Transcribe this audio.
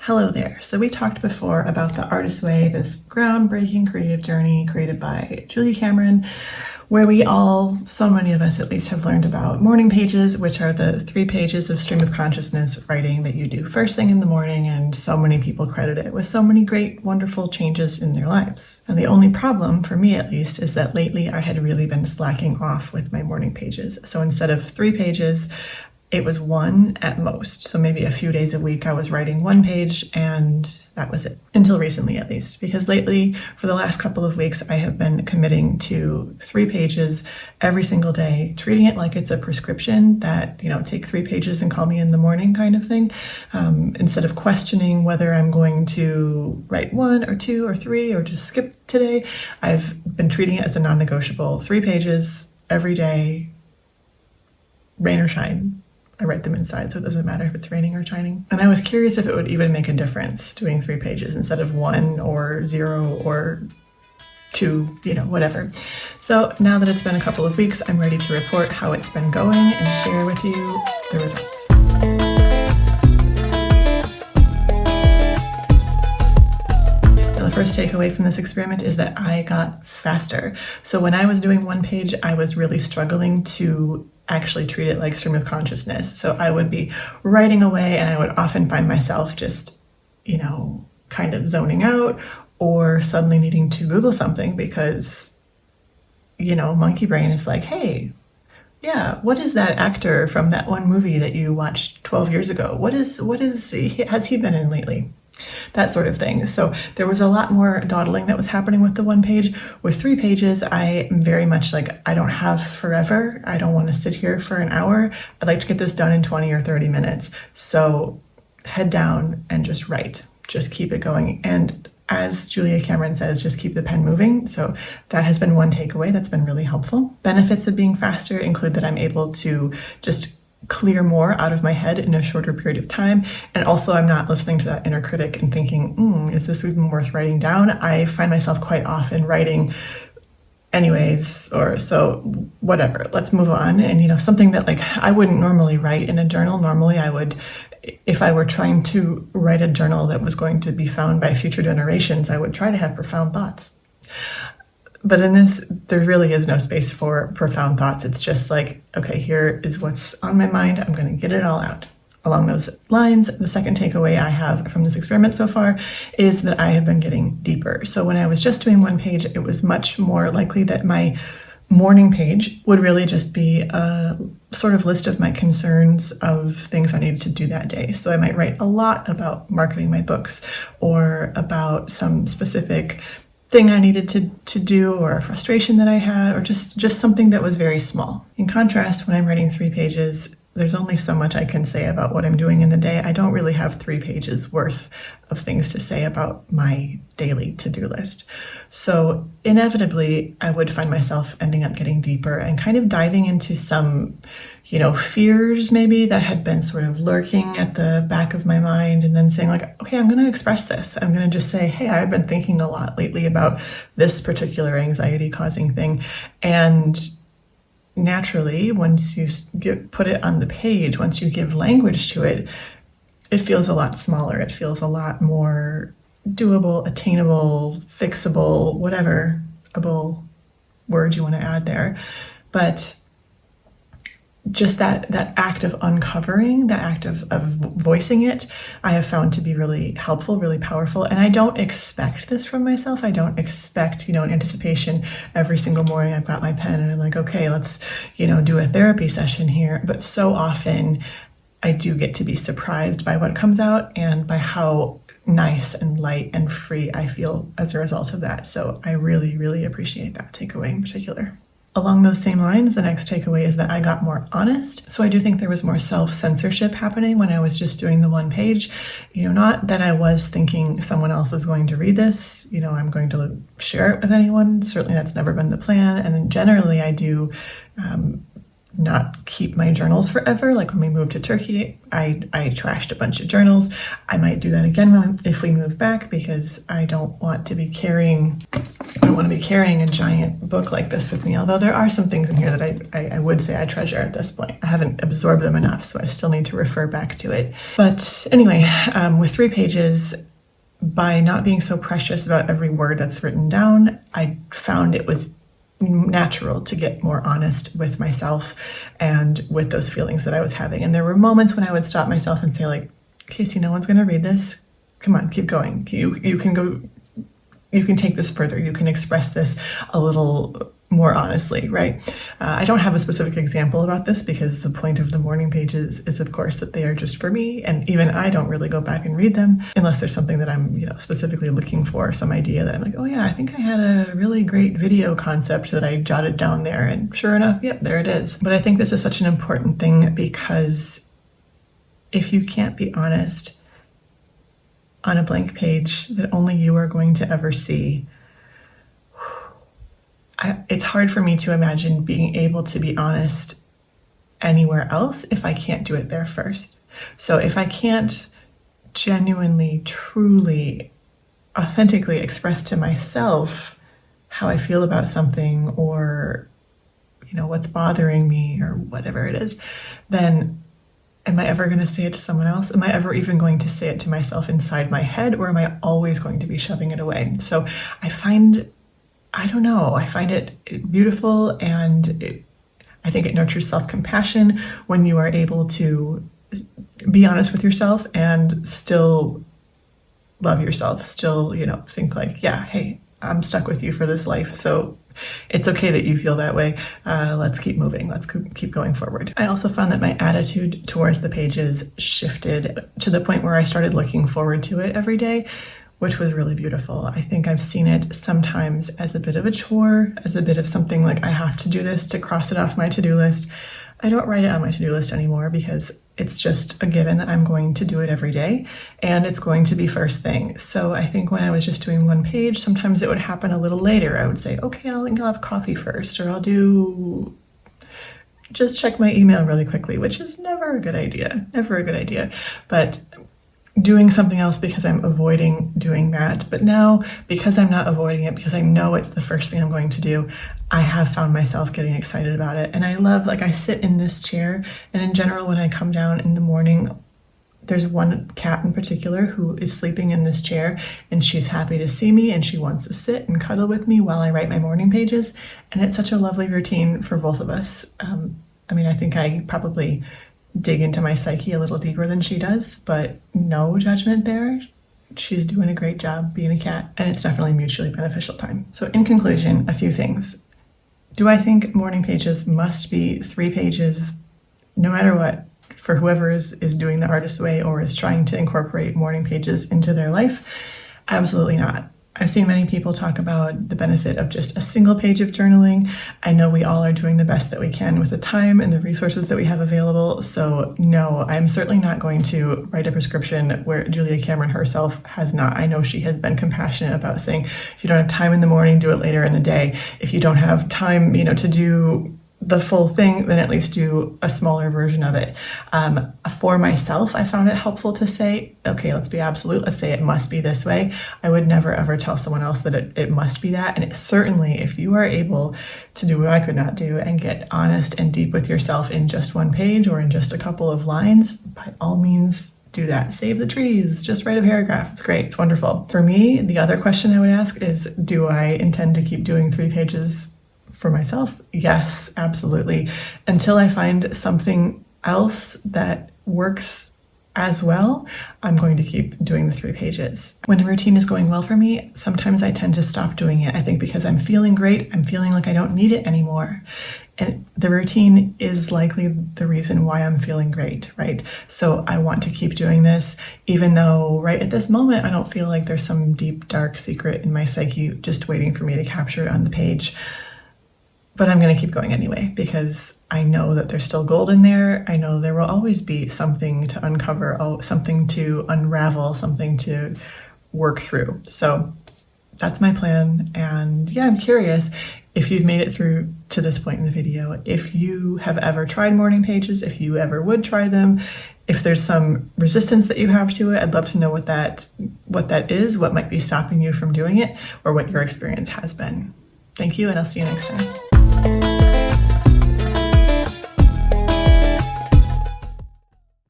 Hello there. So we talked before about The Artist's Way, this groundbreaking creative journey created by Julia Cameron, where we all, so many of us at least, have learned about morning pages, which are the 3 pages of stream of consciousness writing that you do first thing in the morning, and so many people credit it with so many great, wonderful changes in their lives. And the only problem, for me at least, is that lately I had really been slacking off with my morning pages. So instead of 3 pages, it was 1 at most. So maybe a few days a week I was writing 1 page, and that was it. Until recently, at least. Because lately, for the last couple of weeks, I have been committing to 3 pages every single day, treating it like it's a prescription that, take 3 pages and call me in the morning kind of thing. Instead of questioning whether I'm going to write 1 or 2 or 3 or just skip today, I've been treating it as a non-negotiable. 3 pages every day, rain or shine. I write them inside, so it doesn't matter if it's raining or shining. And I was curious if it would even make a difference doing 3 pages instead of 1 or 0 or 2, whatever. So now that it's been a couple of weeks, I'm ready to report how it's been going and share with you the results. The first takeaway from this experiment is that I got faster. So when I was doing 1 page, I was really struggling to actually treat it like stream of consciousness. So I would be writing away and I would often find myself just, kind of zoning out or suddenly needing to Google something because, monkey brain is like, hey, yeah, what is that actor from that one movie that you watched 12 years ago? Has he been in lately? That sort of thing. So there was a lot more dawdling that was happening with the 1 page. With 3 pages, I am very much like, I don't have forever. I don't want to sit here for an hour. I'd like to get this done in 20 or 30 minutes. So head down and just write. Just keep it going. And as Julia Cameron says, just keep the pen moving. So that has been one takeaway that's been really helpful. Benefits of being faster include that I'm able to just clear more out of my head in a shorter period of time. And also I'm not listening to that inner critic and thinking, is this even worth writing down? I find myself quite often writing anyways, or so whatever, let's move on. And something that I wouldn't normally write in a journal. Normally I would, if I were trying to write a journal that was going to be found by future generations, I would try to have profound thoughts. But in this, there really is no space for profound thoughts. It's just like, okay, here is what's on my mind. I'm going to get it all out. Along those lines, the second takeaway I have from this experiment so far is that I have been getting deeper. So when I was just doing 1 page, it was much more likely that my morning page would really just be a sort of list of my concerns of things I needed to do that day. So I might write a lot about marketing my books or about some specific thing I needed to do or a frustration that I had or just something that was very small. In contrast, when I'm writing 3 pages, there's only so much I can say about what I'm doing in the day. I don't really have 3 pages worth of things to say about my daily to-do list. So inevitably, I would find myself ending up getting deeper and kind of diving into some fears maybe that had been sort of lurking at the back of my mind, and then saying okay, I'm going to express this. I'm going to just say, hey, I've been thinking a lot lately about this particular anxiety causing thing. And naturally, once you put it on the page, once you give language to it, it feels a lot smaller. It feels a lot more doable, attainable, fixable, whatever word you want to add there. But just that act of uncovering, that act of voicing it, I have found to be really helpful, really powerful. And I don't expect this from myself. I don't expect, in anticipation every single morning I've got my pen and I'm like, okay, let's, do a therapy session here. But so often I do get to be surprised by what comes out and by how nice and light and free I feel as a result of that. So I really, really appreciate that takeaway in particular. Along those same lines, the next takeaway is that I got more honest. So I do think there was more self-censorship happening when I was just doing the 1 page. Not that I was thinking someone else is going to read this, I'm going to share it with anyone. Certainly that's never been the plan. And generally I do not keep my journals forever. Like when we moved to Turkey, I trashed a bunch of journals. I might do that again if we move back, because I don't want to be carrying a giant book like this with me. Although there are some things in here that I would say I treasure at this point. I haven't absorbed them enough, so I still need to refer back to it. But anyway, with 3 pages, by not being so precious about every word that's written down, I found it was natural to get more honest with myself and with those feelings that I was having. And there were moments when I would stop myself and say, like, Casey, no one's going to read this. Come on, keep going. You can go, you can take this further. You can express this a little more honestly, right? I don't have a specific example about this, because the point of the morning pages is, of course, that they are just for me. And even I don't really go back and read them unless there's something that I'm, specifically looking for, some idea that I'm like, oh yeah, I think I had a really great video concept that I jotted down there. And sure enough, yep, there it is. But I think this is such an important thing, because if you can't be honest on a blank page that only you are going to ever see, it's hard for me to imagine being able to be honest anywhere else if I can't do it there first. So if I can't genuinely, truly, authentically express to myself how I feel about something, or, what's bothering me, or whatever it is, then am I ever going to say it to someone else? Am I ever even going to say it to myself inside my head, or am I always going to be shoving it away? So I find it beautiful, and I think it nurtures self-compassion when you are able to be honest with yourself and still love yourself, still, think like, yeah, hey, I'm stuck with you for this life. So it's okay that you feel that way. Let's keep moving. Let's keep going forward. I also found that my attitude towards the pages shifted to the point where I started looking forward to it every day, which was really beautiful. I think I've seen it sometimes as a bit of a chore, as a bit of something like I have to do this to cross it off my to-do list. I don't write it on my to-do list anymore, because it's just a given that I'm going to do it every day, and it's going to be first thing. So I think when I was just doing 1 page, sometimes it would happen a little later. I would say, okay, I'll have coffee first, or I'll just check my email really quickly, which is never a good idea. But doing something else because I'm avoiding doing that. But now, because I'm not avoiding it, because I know it's the first thing I'm going to do, I have found myself getting excited about it. And I love, I sit in this chair, and in general, when I come down in the morning, there's one cat in particular who is sleeping in this chair, and she's happy to see me, and she wants to sit and cuddle with me while I write my morning pages. And it's such a lovely routine for both of us. I think I probably dig into my psyche a little deeper than she does, but no judgment there. She's doing a great job being a cat, and it's definitely mutually beneficial time. So in conclusion, a few things. Do I think morning pages must be 3 pages no matter what for whoever is doing the artist's way or is trying to incorporate morning pages into their life? Absolutely not. I've seen many people talk about the benefit of just a single page of journaling. I know we all are doing the best that we can with the time and the resources that we have available. So no, I'm certainly not going to write a prescription where Julia Cameron herself has not. I know she has been compassionate about saying, if you don't have time in the morning, do it later in the day. If you don't have time, to do the full thing, then at least do a smaller version of it. For myself, I found it helpful to say, okay, let's be absolute. Let's say it must be this way. I would never ever tell someone else that it must be that. And it, certainly, if you are able to do what I could not do and get honest and deep with yourself in just 1 page or in just a couple of lines, by all means, do that. Save the trees, just write a paragraph. It's great. It's wonderful. For me, the other question I would ask is, do I intend to keep doing 3 pages for myself? Yes, absolutely. Until I find something else that works as well, I'm going to keep doing the 3 pages. When a routine is going well for me, sometimes I tend to stop doing it. I think because I'm feeling great, I'm feeling like I don't need it anymore. And the routine is likely the reason why I'm feeling great, right? So I want to keep doing this, even though right at this moment, I don't feel like there's some deep, dark secret in my psyche just waiting for me to capture it on the page. But I'm going to keep going anyway, because I know that there's still gold in there. I know there will always be something to uncover, something to unravel, something to work through. So that's my plan. And yeah, I'm curious if you've made it through to this point in the video, if you have ever tried morning pages, if you ever would try them, if there's some resistance that you have to it, I'd love to know what that is, what might be stopping you from doing it, or what your experience has been. Thank you, and I'll see you next time.